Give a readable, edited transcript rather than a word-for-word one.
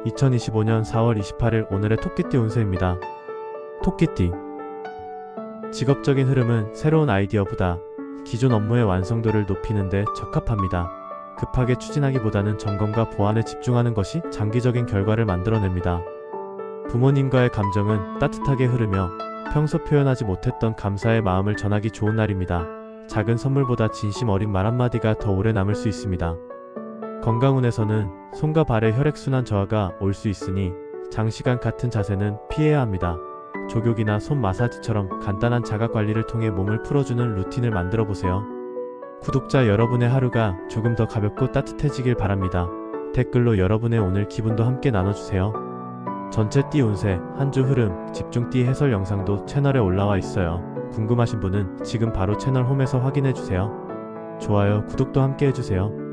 2025년 4월 28일 오늘의 토끼띠 운세입니다. 토끼띠. 직업적인 흐름은 새로운 아이디어보다 기존 업무의 완성도를 높이는 데 적합합니다. 급하게 추진하기보다는 점검과 보완에 집중하는 것이 장기적인 결과를 만들어냅니다. 부모님과의 감정은 따뜻하게 흐르며 평소 표현하지 못했던 감사의 마음을 전하기 좋은 날입니다. 작은 선물보다 진심 어린 말 한마디가 더 오래 남을 수 있습니다. 건강운에서는 손과 발의 혈액순환 저하가 올 수 있으니 장시간 같은 자세는 피해야 합니다. 족욕이나 손 마사지처럼 간단한 자가관리를 통해 몸을 풀어주는 루틴을 만들어보세요. 구독자 여러분의 하루가 조금 더 가볍고 따뜻해지길 바랍니다. 댓글로 여러분의 오늘 기분도 함께 나눠주세요. 전체 띠 운세, 한 주 흐름, 집중띠 해설 영상도 채널에 올라와 있어요. 궁금하신 분은 지금 바로 채널 홈에서 확인해주세요. 좋아요, 구독도 함께 해주세요.